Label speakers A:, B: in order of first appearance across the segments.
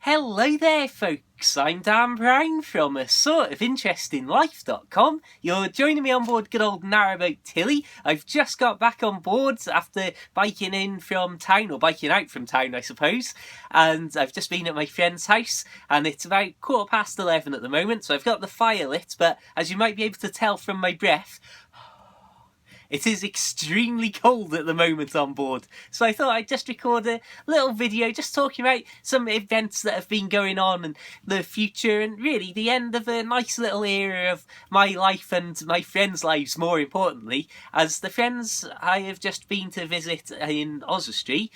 A: Hello there, folks. I'm Dan Brown from a sort of interestinglife.com. You're joining me on board good old Narrowboat Tilly. I've just got back on board after biking in from town, or biking out from town, I suppose. And I've just been at my friend's house, and it's about 11:15 at the moment, so I've got the fire lit, but as you might be able to tell from my breath, it is extremely cold at the moment on board, so I thought I'd just record a little video just talking about some events that have been going on and the future and really the end of a nice little era of my life and my friends' lives, more importantly, as the friends I have just been to visit in Oswestry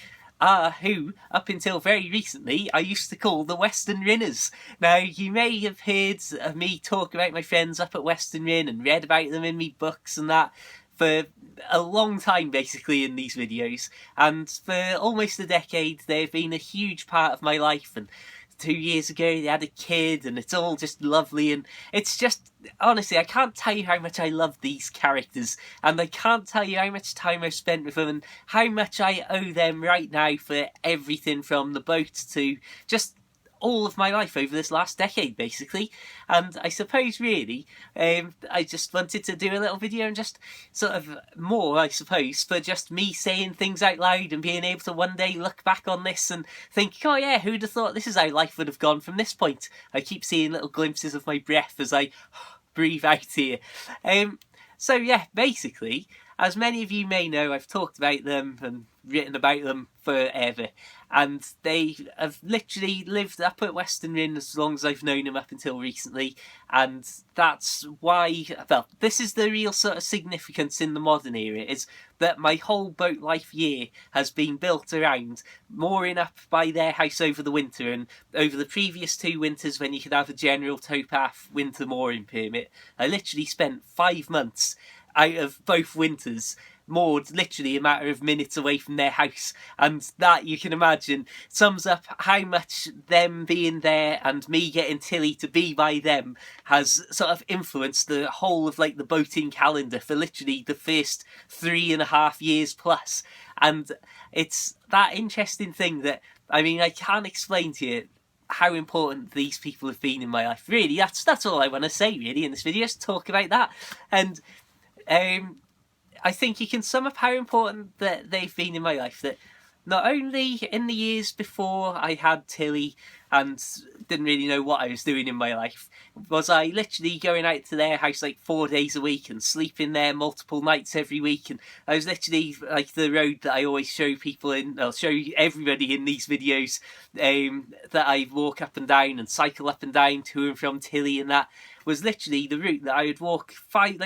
A: who, up until very recently, I used to call the Western Rinners. Now, you may have heard of me talk about my friends up at Western Rinn and read about them in me books and that for a long time, basically, in these videos. And for almost a decade, they've been a huge part of my life. And 2 years ago, they had a kid, and it's all just lovely. And it's just, honestly, I can't tell you how much I love these characters, and I can't tell you how much time I've spent with them and how much I owe them right now for everything from the boat to just all of my life over this last decade, basically. And I suppose really I just wanted to do a little video and just sort of more, I suppose, for just me saying things out loud and being able to one day look back on this and think, oh yeah, who'd have thought this is how life would have gone from this point. I keep seeing little glimpses of my breath as I breathe out here. So yeah, basically, as many of you may know, I've talked about them and written about them forever, and they have literally lived up at Western Rinn as long as I've known them up until recently, and that's why, well, this is the real sort of significance in the modern era, is that my whole boat life year has been built around mooring up by their house over the winter, and over the previous 2 winters when you could have a general towpath winter mooring permit, I literally spent 5 months out of both winters moored literally a matter of minutes away from their house, and that, you can imagine, sums up how much them being there and me getting Tilly to be by them has sort of influenced the whole of like the boating calendar for literally the first 3.5 years plus. And it's that interesting thing that, I mean, I can't explain to you how important these people have been in my life. Really, that's all I want to say really in this video, just talk about that. And I think you can sum up how important that they've been in my life, that not only in the years before I had Tilly and didn't really know what I was doing in my life, was I literally going out to their house like 4 days a week and sleeping there multiple nights every week, and I was literally like the road that I always show people in, I'll show everybody in these videos, that I walk up and down and cycle up and down to and from Tilly, and that was literally the route that I would walk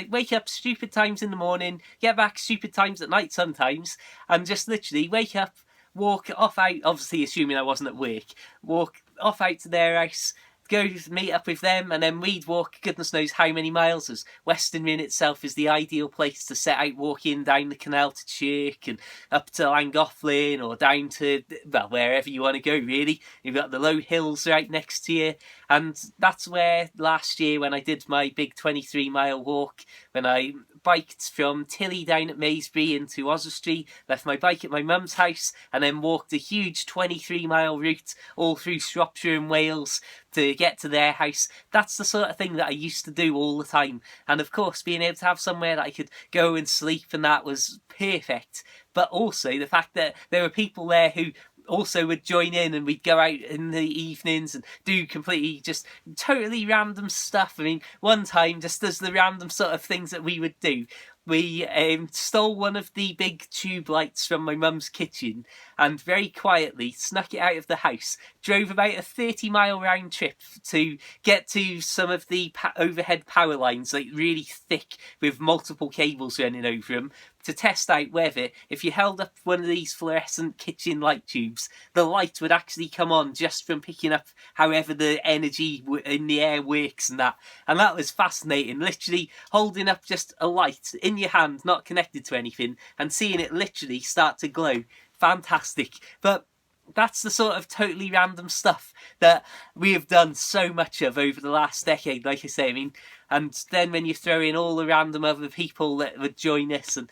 A: wake up stupid times in the morning, get back stupid times at night sometimes, and just literally wake up, walk off out, obviously assuming I wasn't at work, walk off out to their house, go meet up with them, and then we'd walk goodness knows how many miles, as Western Rinn itself is the ideal place to set out walking down the canal to Chirk and up to Llangollen or down to, well, wherever you want to go really. You've got the low hills right next to you, and that's where last year when I did my big 23-mile walk, when I biked from Tilly down at Maysbury into Oswestry, left my bike at my mum's house, and then walked a huge 23-mile route all through Shropshire and Wales to get to their house. That's the sort of thing that I used to do all the time, and of course being able to have somewhere that I could go and sleep and that was perfect. But also the fact that there were people there who also would join in, and we'd go out in the evenings and do completely just totally random stuff. I mean, one time, just as the random sort of things that we would do, we stole one of the big tube lights from my mum's kitchen and very quietly snuck it out of the house, drove about a 30-mile round trip to get to some of the overhead power lines, like really thick with multiple cables running over them, to test out whether if you held up one of these fluorescent kitchen light tubes, the light would actually come on just from picking up however the energy in the air works and that. And that was fascinating, literally holding up just a light in your hand, not connected to anything, and seeing it literally start to glow. Fantastic. But that's the sort of totally random stuff that we have done so much of over the last decade, like I say. I mean, and then when you throw in all the random other people that would join us, and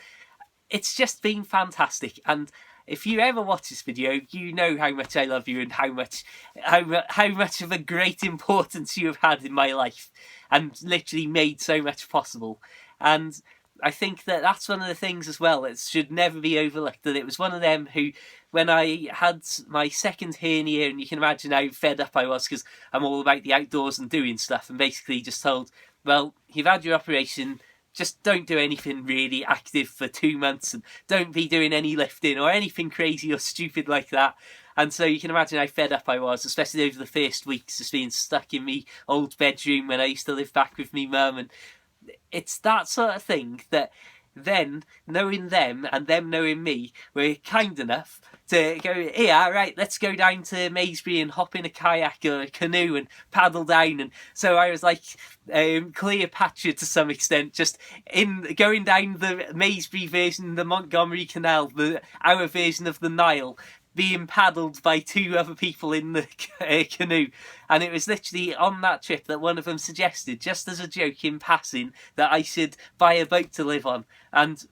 A: it's just been fantastic. And if you ever watch this video, you know how much I love you and how much of a great importance you have had in my life and literally made so much possible. And I think that that's one of the things as well that should never be overlooked, that it was one of them who, when I had my second hernia, and you can imagine how fed up I was because I'm all about the outdoors and doing stuff, and basically just told, well, you've had your operation, just don't do anything really active for 2 months and don't be doing any lifting or anything crazy or stupid like that. And so you can imagine how fed up I was, especially over the first weeks, just being stuck in me old bedroom when I used to live back with me mum. And it's that sort of thing that then, knowing them and them knowing me, were kind enough to go, yeah, right, let's go down to Maysbury and hop in a kayak or a canoe and paddle down. And so I was like Cleopatra to some extent, just going down the Maysbury version, the Montgomery Canal, our version of the Nile, being paddled by 2 other people in the canoe. And it was literally on that trip that one of them suggested, just as a joke in passing, that I should buy a boat to live on. And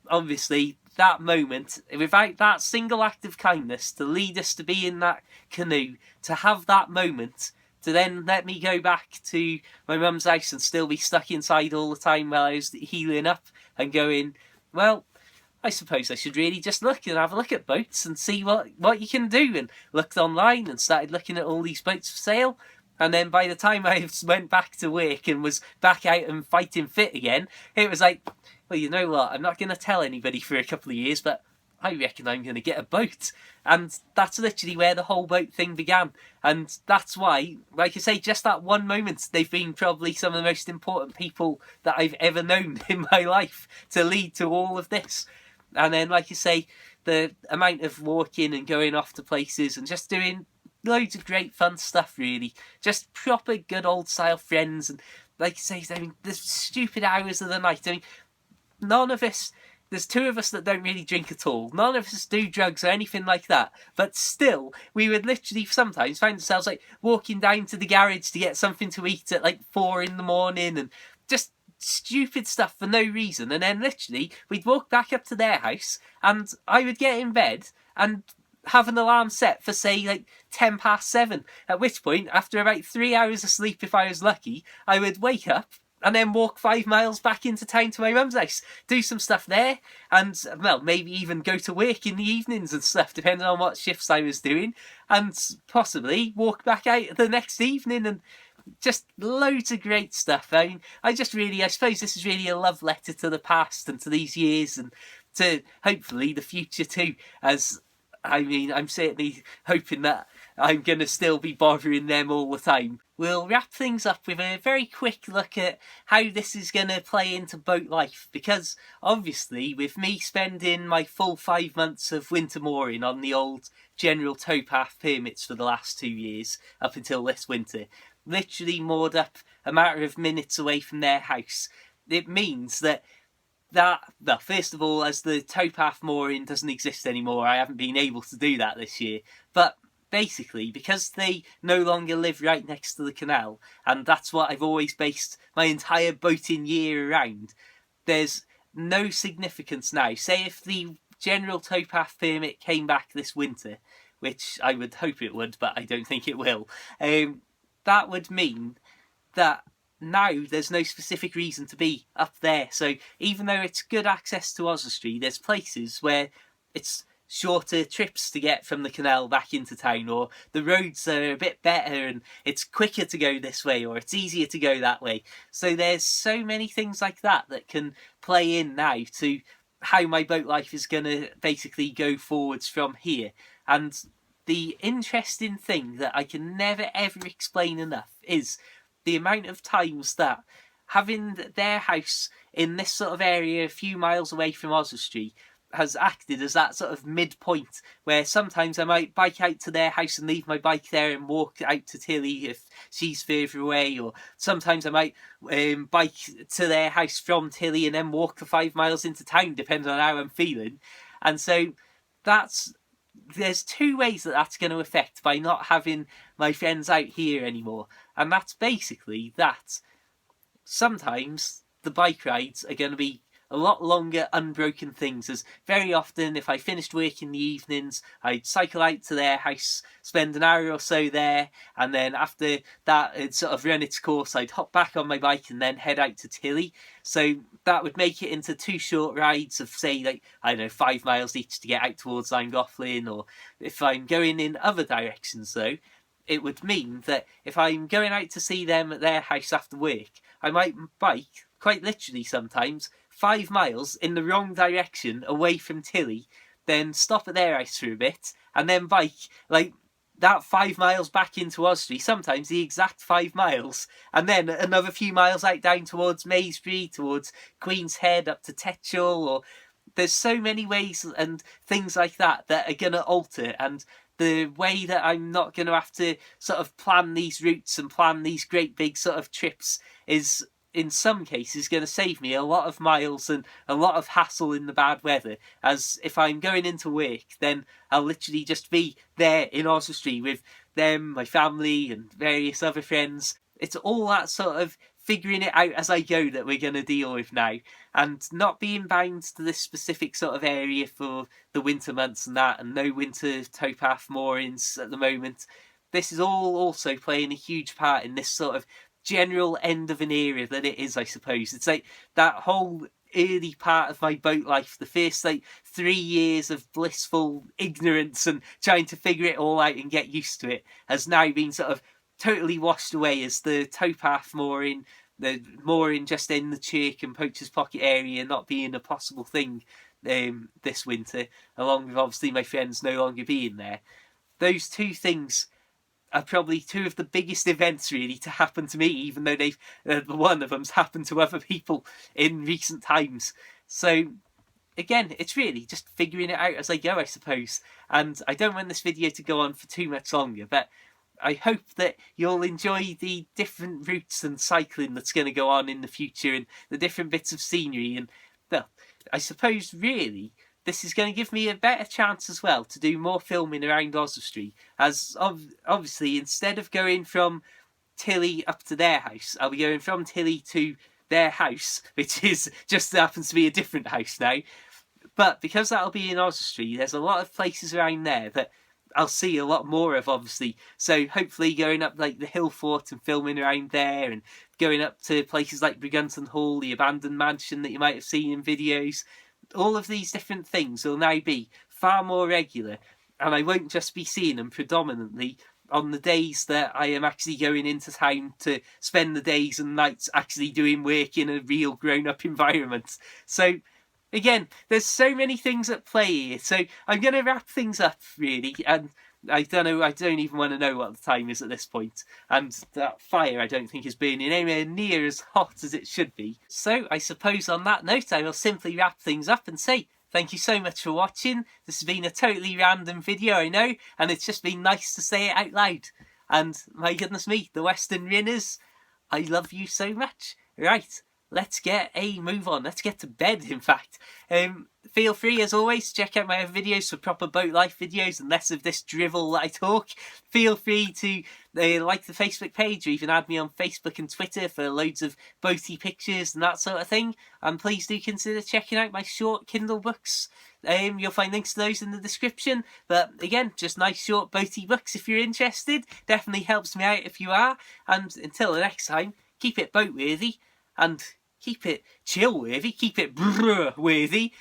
A: obviously that moment, without that single act of kindness to lead us to be in that canoe, to have that moment, to then let me go back to my mum's house and still be stuck inside all the time while I was healing up and going, well, I suppose I should really just look and have a look at boats and see what you can do. And looked online and started looking at all these boats for sale. And then by the time I went back to work and was back out and fighting fit again, it was like, well, you know what, I'm not going to tell anybody for a couple of years, but I reckon I'm going to get a boat. And that's literally where the whole boat thing began. And that's why, like I say, just that one moment, they've been probably some of the most important people that I've ever known in my life to lead to all of this. And then, like you say, the amount of walking and going off to places and just doing loads of great fun stuff, really. Just proper good old style friends. And like you say, I mean, the stupid hours of the night. I mean, none of us, there's 2 of us that don't really drink at all. None of us do drugs or anything like that. But still, we would literally sometimes find ourselves like walking down to the garage to get something to eat at like 4 in the morning and just stupid stuff for no reason. And then literally we'd walk back up to their house and I would get in bed and have an alarm set for say like 7:10, at which point after about 3 hours of sleep, if I was lucky, I would wake up and then walk 5 miles back into town to my mum's house, do some stuff there, and well, maybe even go to work in the evenings and stuff, depending on what shifts I was doing, and possibly walk back out the next evening. And just loads of great stuff. I mean, I suppose this is really a love letter to the past and to these years and to hopefully the future too, as I mean, I'm certainly hoping that I'm going to still be bothering them all the time. We'll wrap things up with a very quick look at how this is going to play into boat life, because obviously with me spending my full 5 months of winter mooring on the old general towpath permits for the last 2 years up until this winter, literally moored up a matter of minutes away from their house, it means that, well, first of all, as the towpath mooring doesn't exist anymore, I haven't been able to do that this year. But basically, because they no longer live right next to the canal, and that's what I've always based my entire boating year around, there's no significance now. Say if the general towpath permit came back this winter, which I would hope it would, but I don't think it will, that would mean that now there's no specific reason to be up there. So even though it's good access to Oswestry, there's places where it's shorter trips to get from the canal back into town, or the roads are a bit better and it's quicker to go this way, or it's easier to go that way. So there's so many things like that that can play in now to how my boat life is going to basically go forwards from here. And the interesting thing that I can never ever explain enough is the amount of times that having their house in this sort of area a few miles away from Oswestry has acted as that sort of midpoint where sometimes I might bike out to their house and leave my bike there and walk out to Tilly if she's further away, or sometimes I might bike to their house from Tilly and then walk the 5 miles into town, depending on how I'm feeling. And so there's 2 ways that that's going to affect by not having my friends out here anymore. And that's basically that sometimes the bike rides are going to be a lot longer unbroken things, as very often if I finished work in the evenings, I'd cycle out to their house, spend an hour or so there, and then after that it'd sort of run its course, I'd hop back on my bike and then head out to Tilly. So that would make it into 2 short rides of, say, like, I don't know, 5 miles each to get out towards Llangollen. Or if I'm going in other directions though, it would mean that if I'm going out to see them at their house after work, I might bike, quite literally sometimes, 5 miles in the wrong direction away from Tilly, then stop at their house for a bit, and then bike, like, that 5 miles back into Ossory, sometimes the exact 5 miles, and then another few miles out down towards Maysbury, towards Queen's Head, up to Tetchell. Or there's so many ways and things like that that are going to alter, and the way that I'm not going to have to sort of plan these routes and plan these great big sort of trips is, in some cases, going to save me a lot of miles and a lot of hassle in the bad weather. As if I'm going into work, then I'll literally just be there in Oswestry with them, my family and various other friends. It's all that sort of figuring it out as I go that we're going to deal with now, and not being bound to this specific sort of area for the winter months and that, and no winter towpath moorings at the moment. This is all also playing a huge part in this sort of general end of an era that it is, I suppose. It's like that whole early part of my boat life, the first like 3 years of blissful ignorance and trying to figure it all out and get used to it, has now been sort of totally washed away as the towpath mooring, the mooring just in the Chirk and Poacher's Pocket area not being a possible thing this winter, along with obviously my friends no longer being there. Those two things are probably two of the biggest events really to happen to me, even though they've one of them's happened to other people in recent times. So again, it's really just figuring it out as I go, I suppose. And I don't want this video to go on for too much longer, but I hope that you'll enjoy the different routes and cycling that's going to go on in the future, and the different bits of scenery. And, well, I suppose really this is going to give me a better chance as well to do more filming around Oswestry, as obviously instead of going from Tilly up to their house, I'll be going from Tilly to their house, which is just happens to be a different house now. But because that'll be in Oswestry, there's a lot of places around there that I'll see a lot more of, obviously. So hopefully going up like the Hill Fort and filming around there, and going up to places like Brigunton Hall, the abandoned mansion that you might have seen in videos. All of these different things will now be far more regular, and I won't just be seeing them predominantly on the days that I am actually going into town to spend the days and nights actually doing work in a real grown-up environment. So again, there's so many things at play here, so I'm going to wrap things up really, and I don't even want to know what the time is at this point, and that fire I don't think is burning anywhere near as hot as it should be. So I suppose on that note I will simply wrap things up and say thank you so much for watching. This has been a totally random video, I know, and it's just been nice to say it out loud. And my goodness me, the Western Rinners, I love you so much. Right, let's get a move on. Let's get to bed, in fact. Feel free, as always, to check out my other videos for proper boat life videos and less of this drivel that I talk. Feel free to like the Facebook page, or even add me on Facebook and Twitter for loads of boaty pictures and that sort of thing. And please do consider checking out my short Kindle books. You'll find links to those in the description. But again, just nice short boaty books if you're interested. Definitely helps me out if you are. And until the next time, keep it boat worthy, and keep it chill worthy, keep it brr worthy.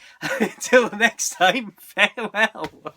A: Until the next time, farewell.